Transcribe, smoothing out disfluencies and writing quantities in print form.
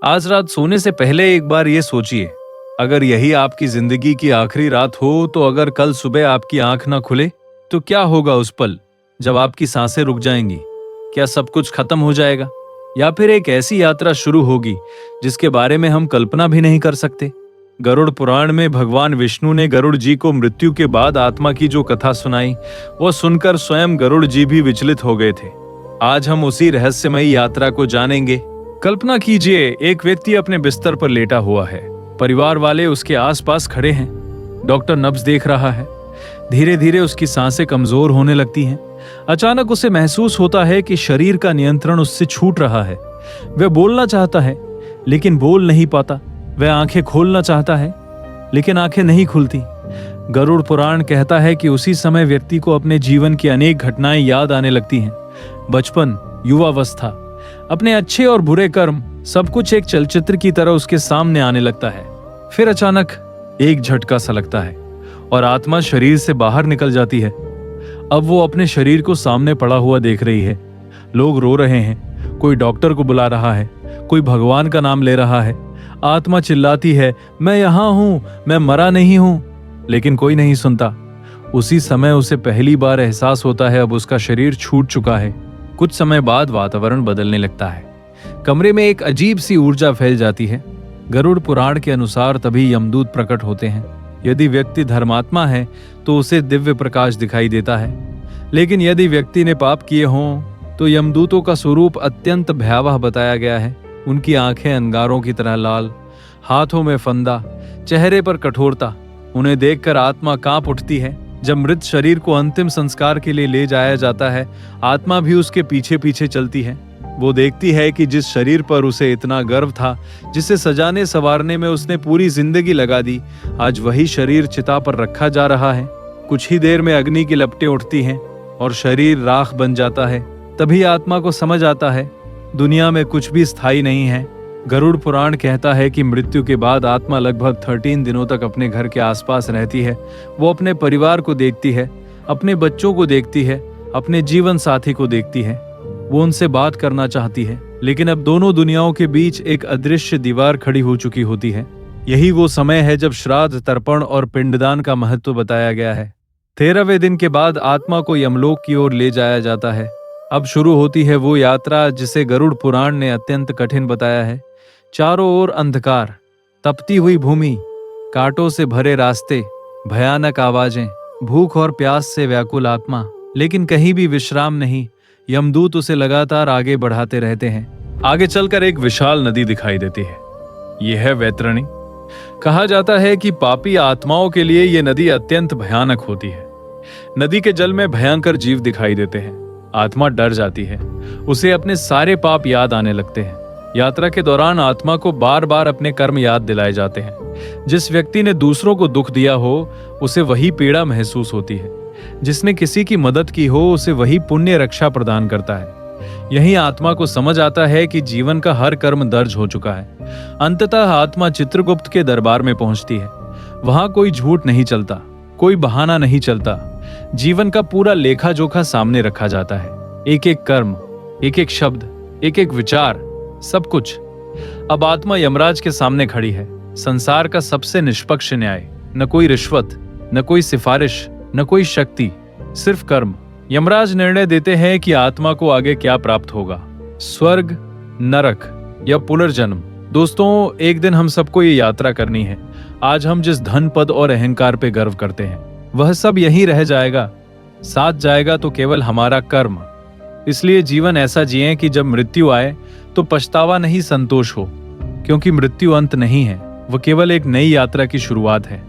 आज रात सोने से पहले एक बार ये सोचिए, अगर यही आपकी जिंदगी की आखिरी रात हो, तो अगर कल सुबह आपकी आंख ना खुले तो क्या होगा उस पल जब आपकी सांसें रुक जाएंगी? क्या सब कुछ खत्म हो जाएगा, या फिर एक ऐसी यात्रा शुरू होगी जिसके बारे में हम कल्पना भी नहीं कर सकते? गरुड़ पुराण में भगवान विष्णु ने गरुड़ जी को मृत्यु के बाद आत्मा की जो कथा सुनाई, वो सुनकर स्वयं गरुड़ जी भी विचलित हो गए थे। आज हम उसी रहस्यमयी यात्रा को जानेंगे। कल्पना कीजिए, एक व्यक्ति अपने बिस्तर पर लेटा हुआ है। परिवार वाले उसके आसपास खड़े हैं। डॉक्टर नब्ज देख रहा है। धीरे धीरे उसकी सांसें कमजोर होने लगती हैं। अचानक उसे महसूस होता है कि शरीर का नियंत्रण उससे छूट रहा है। वह बोलना चाहता है लेकिन बोल नहीं पाता। वह आंखें खोलना चाहता है लेकिन आंखें नहीं खुलती। गरुड़ पुराण कहता है कि उसी समय व्यक्ति को अपने जीवन की अनेक घटनाएं याद आने लगती हैं। बचपन, युवावस्था, अपने अच्छे और बुरे कर्म, सब कुछ एक चलचित्र की तरह उसके सामने आने लगता है। फिर अचानक एक झटका सा लगता है और आत्मा शरीर से बाहर निकल जाती है। अब वो अपने शरीर को सामने पड़ा हुआ देख रही है। लोग रो रहे हैं, कोई डॉक्टर को बुला रहा है, कोई भगवान का नाम ले रहा है। आत्मा चिल्लाती है, मैं यहां हूं, मैं मरा नहीं हूं, लेकिन कोई नहीं सुनता। उसी समय उसे पहली बार एहसास होता है अब उसका शरीर छूट चुका है। कुछ समय बाद वातावरण बदलने लगता है। कमरे में एक अजीब सी ऊर्जा फैल जाती है। गरुड़ पुराण के अनुसार तभी यमदूत प्रकट होते हैं। यदि व्यक्ति धर्मात्मा है तो उसे दिव्य प्रकाश दिखाई देता है, लेकिन यदि व्यक्ति ने पाप किए हों तो यमदूतों का स्वरूप अत्यंत भयावह बताया गया है। उनकी आंखें अंगारों की तरह लाल, हाथों में फंदा, चेहरे पर कठोरता। उन्हें देखकर आत्मा कांप उठती है। जब मृत शरीर को अंतिम संस्कार के लिए ले जाया जाता है, आत्मा भी उसके पीछे पीछे चलती है। वो देखती है कि जिस शरीर पर उसे इतना गर्व था, जिसे सजाने संवारने में उसने पूरी जिंदगी लगा दी, आज वही शरीर चिता पर रखा जा रहा है। कुछ ही देर में अग्नि की लपटें उठती हैं और शरीर राख बन जाता है। तभी आत्मा को समझ आता है दुनिया में कुछ भी स्थायी नहीं है। गरुड़ पुराण कहता है कि मृत्यु के बाद आत्मा लगभग 13 दिनों तक अपने घर के आसपास रहती है। वो अपने परिवार को देखती है, अपने बच्चों को देखती है, अपने जीवन साथी को देखती है। वो उनसे बात करना चाहती है, लेकिन अब दोनों दुनियाओं के बीच एक अदृश्य दीवार खड़ी हो चुकी होती है। यही वो समय है जब श्राद्ध, तर्पण और पिंडदान का महत्व बताया गया है। 13वें दिन के बाद आत्मा को यमलोक की ओर ले जाया जाता है। अब शुरू होती है वो यात्रा जिसे गरुड़ पुराण ने अत्यंत कठिन बताया है। चारों ओर अंधकार, तपती हुई भूमि, कांटों से भरे रास्ते, भयानक आवाजें, भूख और प्यास से व्याकुल आत्मा, लेकिन कहीं भी विश्राम नहीं। यमदूत उसे लगातार आगे बढ़ाते रहते हैं। आगे चलकर एक विशाल नदी दिखाई देती है। यह है वैतरणी। कहा जाता है कि पापी आत्माओं के लिए यह नदी अत्यंत भयानक होती है। नदी के जल में भयंकर जीव दिखाई देते हैं। आत्मा डर जाती है। उसे अपने सारे पाप याद आने लगते हैं। यात्रा के दौरान आत्मा को बार बार अपने कर्म याद दिलाए जाते हैं। जिस व्यक्ति ने दूसरों को दुख दिया हो उसे वही पीड़ा महसूस होती है। जिसने किसी की मदद की हो उसे वही पुण्य रक्षा प्रदान करता है। यही आत्मा को समझ आता है कि जीवन का हर कर्म दर्ज हो चुका है। अंततः आत्मा चित्रगुप्त के दरबार में पहुंचती है। वहां कोई झूठ नहीं चलता, कोई बहाना नहीं चलता। जीवन का पूरा लेखा जोखा सामने रखा जाता है। एक एक कर्म, एक एक शब्द, एक एक विचार, सब कुछ। अब आत्मा यमराज के सामने खड़ी है। संसार का सबसे निष्पक्ष न्याय। न कोई रिश्वत, न कोई सिफारिश, न कोई शक्ति, सिर्फ कर्म। यमराज निर्णय देते हैं कि आत्मा को आगे क्या प्राप्त होगा, स्वर्ग, नरक या पुनर्जन्म। दोस्तों, एक दिन हम सबको ये यात्रा करनी है। आज हम जिस धन, पद और अहंकार पे गर्व करते हैं वह सब यहीं रह जाएगा। साथ जाएगा तो केवल हमारा कर्म। इसलिए जीवन ऐसा जिएं कि जब मृत्यु आए तो पछतावा नहीं, संतोष हो। क्योंकि मृत्यु अंत नहीं है, वह केवल एक नई यात्रा की शुरुआत है।